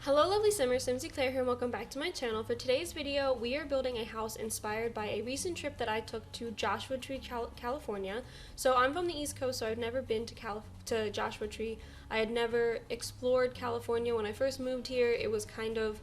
Hello lovely simmers, SimsEclaire here and welcome back to my channel. For today's video, we are building a house inspired by a recent trip that I took to Joshua Tree, California. So I'm from the East Coast, so I've never been to Joshua Tree. I had never explored California. When I first moved here, it was kind of,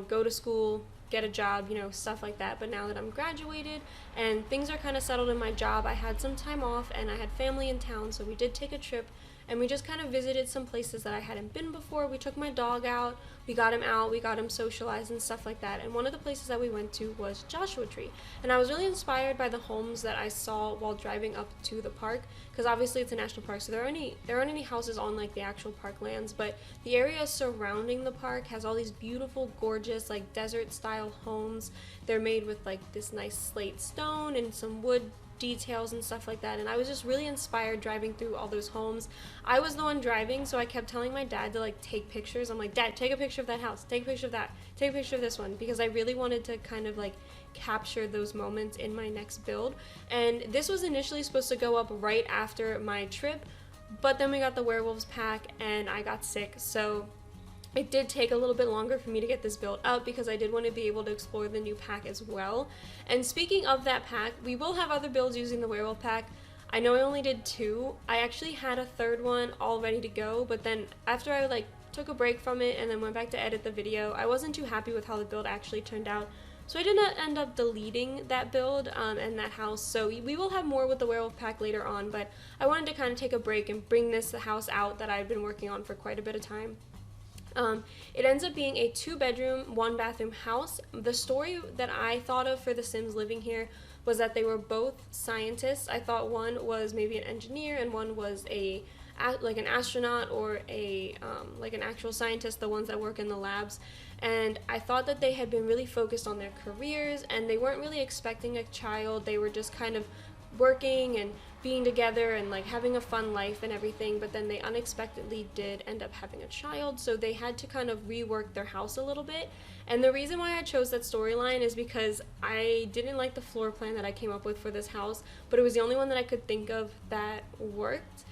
go to school, get a job, stuff like that. But now that I'm graduated and things are kind of settled in my job, I had some time off and I had family in town, so we did take a trip. And we just kind of visited some places that I hadn't been before. We took my dog out, we got him socialized and stuff like that. And one of the places that we went to was Joshua Tree. And I was really inspired by the homes that I saw while driving up to the park, because obviously it's a national park, so there aren't any houses on like the actual park lands, but the area surrounding the park has all these beautiful, gorgeous, like desert style homes. They're made with like this nice slate stone and some wood details and stuff like that, and I was just really inspired driving through all those homes. I was the one driving, so I kept telling my dad to like take pictures. I'm like, Dad, take a picture of that house, take a picture of that, take a picture of this one, because I really wanted to kind of like capture those moments in my next build. And this was initially supposed to go up right after my trip, but then we got the werewolves pack and I got sick, so it did take a little bit longer for me to get this built up because I did want to be able to explore the new pack as well. And speaking of that pack, we will have other builds using the werewolf pack. I know I only did 2. I actually had a 3rd one all ready to go, but then after I like took a break from it and then went back to edit the video, I wasn't too happy with how the build actually turned out. So I did not end up deleting that build and that house. So we will have more with the werewolf pack later on, but I wanted to kind of take a break and bring this house out that I've been working on for quite a bit of time. It ends up being a 2-bedroom, 1-bathroom house. The story that I thought of for the Sims living here was that they were both scientists. I thought one was maybe an engineer and one was like an astronaut or like an actual scientist, the ones that work in the labs. And I thought that they had been really focused on their careers and they weren't really expecting a child. They were just kind of working and being together and like having a fun life and everything, but then they unexpectedly did end up having a child, so they had to kind of rework their house a little bit. And the reason why I chose that storyline is because I didn't like the floor plan that I came up with for this house, but it was the only one that I could think of that worked.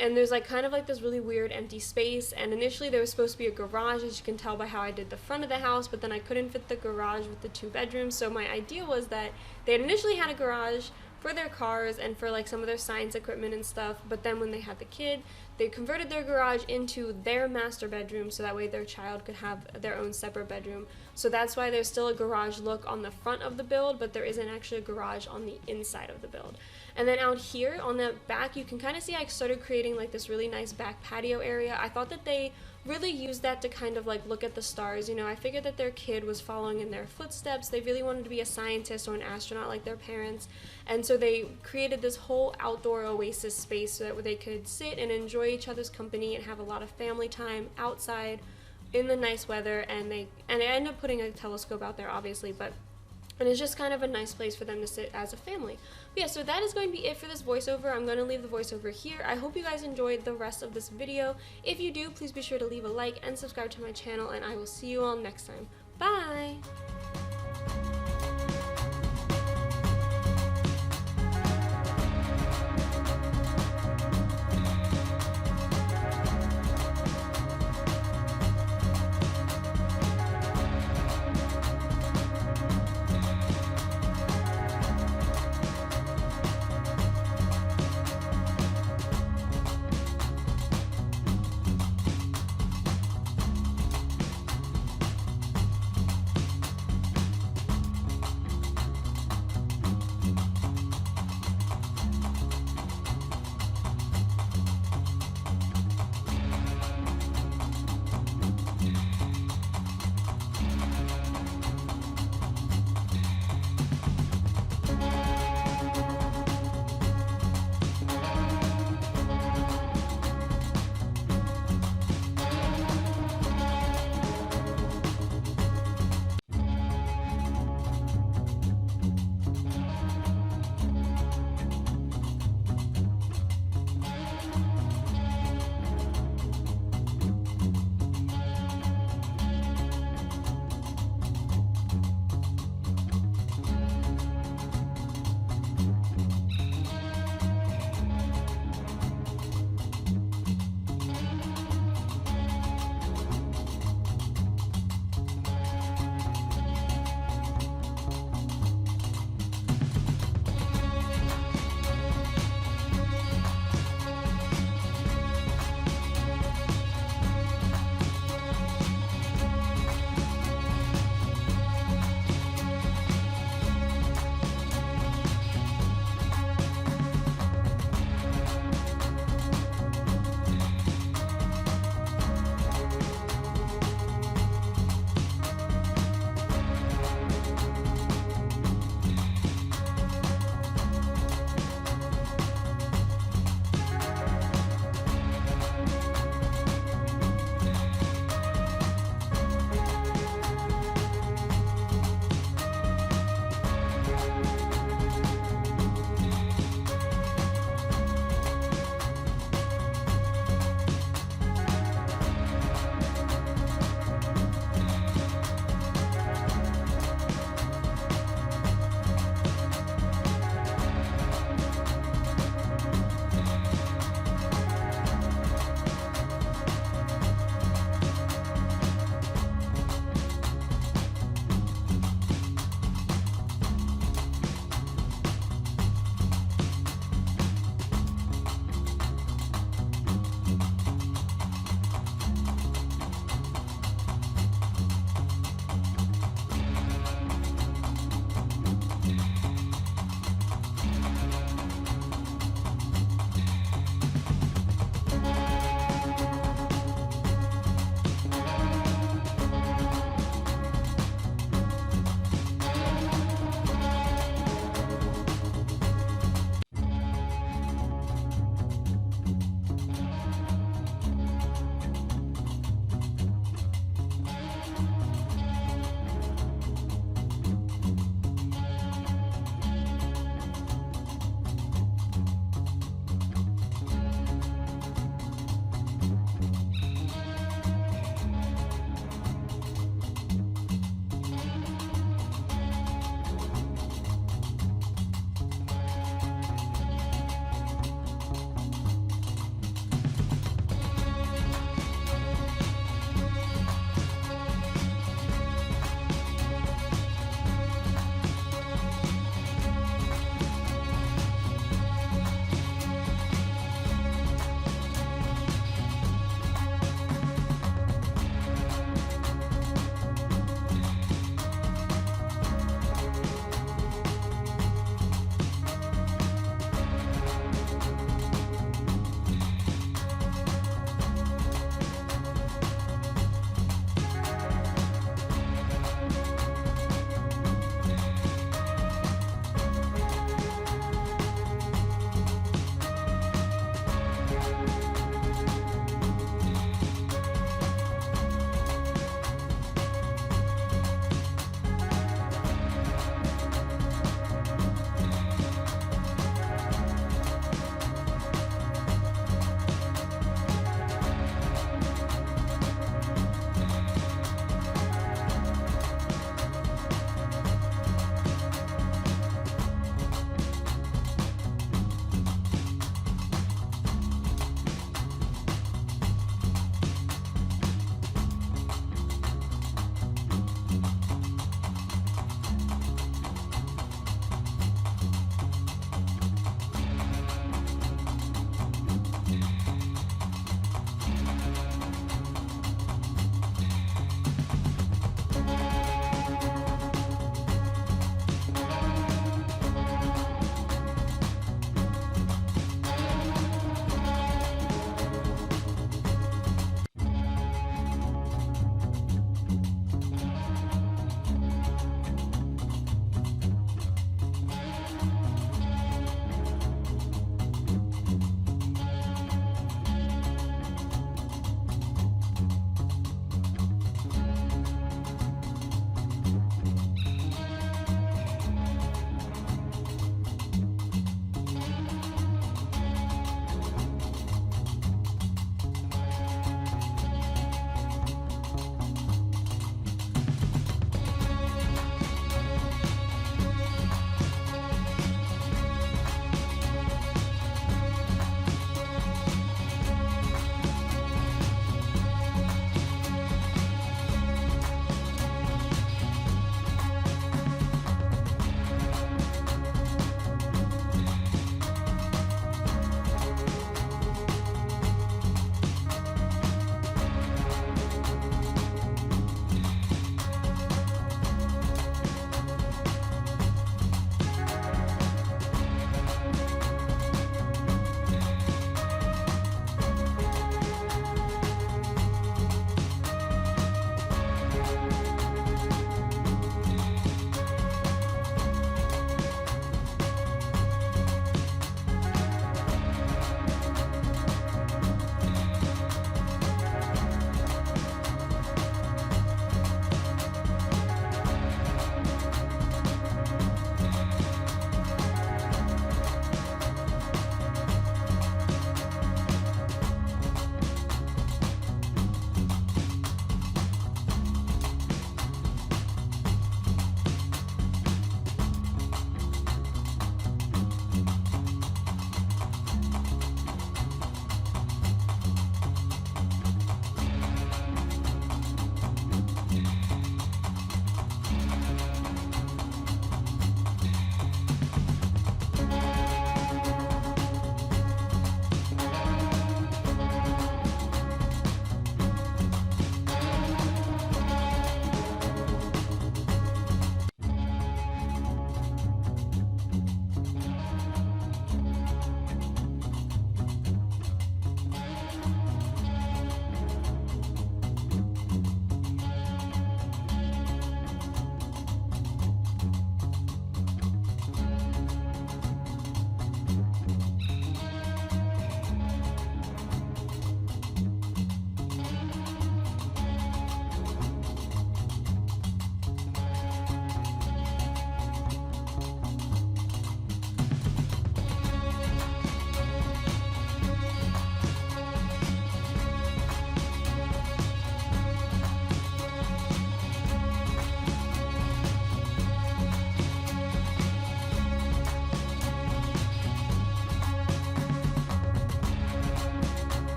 And there's like kind of like this really weird empty space, and initially there was supposed to be a garage, as you can tell by how I did the front of the house, but then I couldn't fit the garage with the 2 bedrooms. So my idea was that they had initially had a garage for their cars and for like some of their science equipment and stuff, but then when they had the kid, they converted their garage into their master bedroom, so that way their child could have their own separate bedroom. So that's why there's still a garage look on the front of the build, but there isn't actually a garage on the inside of the build. And then out here on the back, you can kind of see I started creating like this really nice back patio area. I thought that they really used that to kind of like look at the stars. I figured that their kid was following in their footsteps. They really wanted to be a scientist or an astronaut like their parents, and so they created this whole outdoor oasis space so that they could sit and enjoy each other's company and have a lot of family time outside in the nice weather. And I ended up putting a telescope out there, obviously, and it's just kind of a nice place for them to sit as a family. But yeah, so that is going to be it for this voiceover. I'm going to leave the voiceover here. I hope you guys enjoyed the rest of this video. If you do, please be sure to leave a like and subscribe to my channel, and I will see you all next time. Bye!